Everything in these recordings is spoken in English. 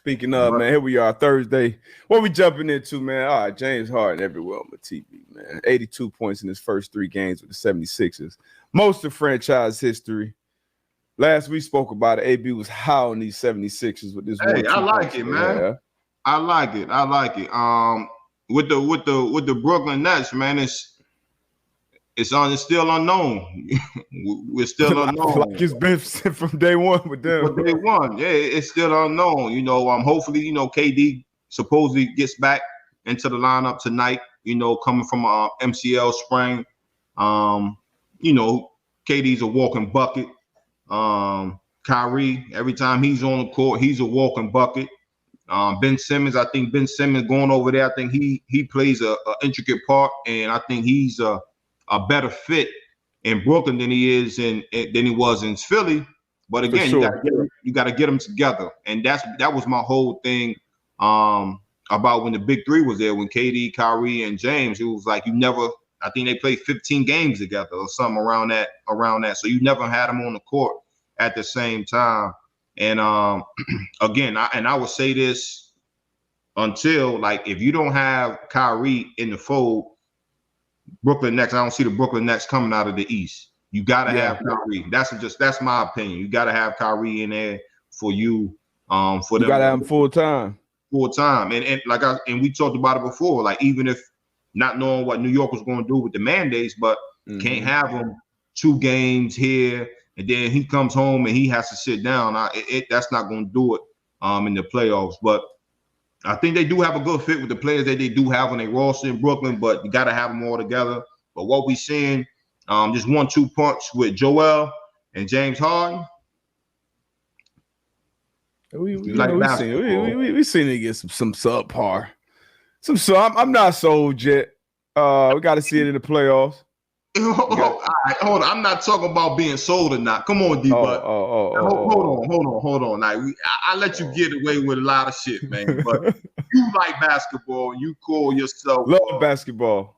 Speaking of, man, here we are Thursday. What we jumping into, man? All right, James Harden everywhere on my TV, man. 82 points in his first 3 games with the 76ers. Most of franchise history. Last we spoke about it, AB was high on these 76ers with this. Hey, I like it, man. Yeah. I like it. With the Brooklyn Nets, man, it's still unknown. We're still unknown. Like it's been from day one with them. From day one, yeah, it's still unknown. Hopefully, KD supposedly gets back into the lineup tonight. Coming from MCL sprain. KD's a walking bucket. Kyrie, every time he's on the court, he's a walking bucket. Ben Simmons, I think Ben Simmons going over there, I think he plays a intricate part, and I think he's a better fit in Brooklyn than he was in Philly. But again, sure, you got to get them together, and that was my whole thing about when the big three was there, when KD, Kyrie, and James. It was like I think they played 15 games together or something around that. So you never had them on the court at the same time. And again, I would say this until, like, if you don't have Kyrie in the fold, Brooklyn Nets, I don't see the Brooklyn Nets coming out of the East. You got to have Kyrie. That's my opinion. You got to have Kyrie in there for you. For them, you got to have him full time. And we talked about it before. Like, even if not knowing what New York was going to do with the mandates, but can't have him 2 games here, and then he comes home and he has to sit down. That's not going to do it in the playoffs. But I think they do have a good fit with the players that they do have on their roster in Brooklyn, but you got to have them all together. But what we seeing, just 1-2 punch with Joel and James Harden. We seen it get some subpar. I'm not sold yet. We got to see it in the playoffs. All right, hold on. I'm not talking about being sold or not. Come on, DBut. Hold on. I let you get away with a lot of shit, man. But you like basketball. You call yourself. Love basketball.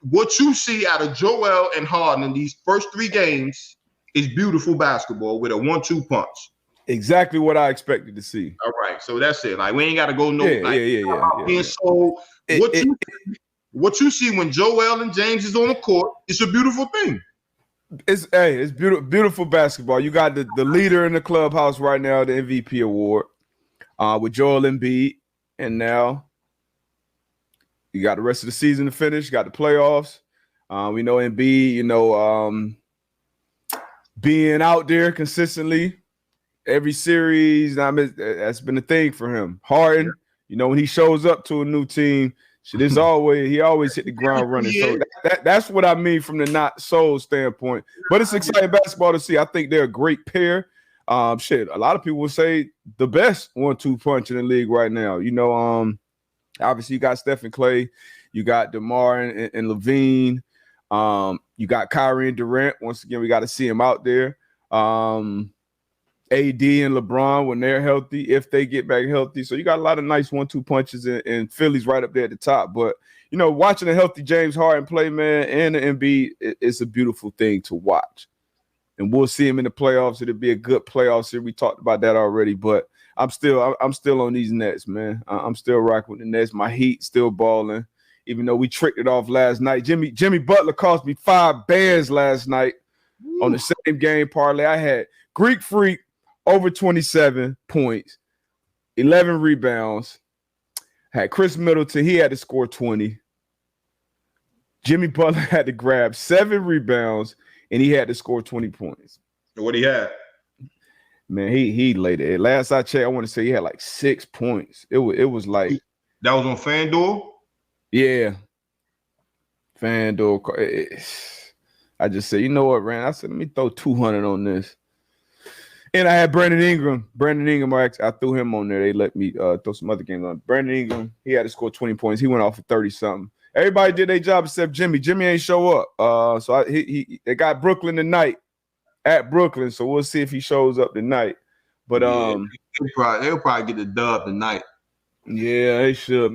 What you see out of Joel and Harden in these first 3 games is beautiful basketball with a 1-2 punch. Exactly what I expected to see. All right, so that's it. Like, we ain't got to go being sold. What you see when Joel and James is on the court, it's a beautiful thing. It's beautiful basketball. You got the leader in the clubhouse right now, the MVP award, with Joel Embiid, and now you got the rest of the season to finish. You got the playoffs. We know Embiid, being out there consistently every series. That's been a thing for him. Harden, when he shows up to a new team, he always hit the ground running. So that's what I mean from the not sold standpoint. But it's exciting basketball to see. I think they're a great pair. A lot of people would say the best 1-2 punch in the league right now. Obviously you got Stephen Clay, you got DeMar and Levine, you got Kyrie and Durant. Once again, we got to see him out there. AD and LeBron when they're healthy, if they get back healthy. So you got a lot of nice 1-2 punches, and Philly's right up there at the top. But, watching a healthy James Harden play, man, and the Embiid, it's a beautiful thing to watch. And we'll see him in the playoffs. It'll be a good playoffs here. We talked about that already, but I'm still on these Nets, man. I'm still rocking with the Nets. My Heat still balling, even though we tricked it off last night. Jimmy Butler cost me 5 bands last night on the same game parlay. I had Greek Freak over 27 points, 11 rebounds. Had Chris Middleton, he had to score 20. Jimmy Butler had to grab 7 rebounds, and he had to score 20 points. What he had? Man, he laid it. Last I checked, I want to say he had like 6 points. It was like that was on FanDuel? Yeah. FanDuel. I just said, you know what, Rand? I said, let me throw 200 on this. And I had Brandon Ingram. I threw him on there. They let me throw some other games on. Brandon Ingram, he had to score 20 points. He went off for 30-something. Everybody did their job except Jimmy. Jimmy ain't show up. So they got Brooklyn tonight at Brooklyn. So we'll see if he shows up tonight. But they'll probably get the dub tonight. Yeah, they should.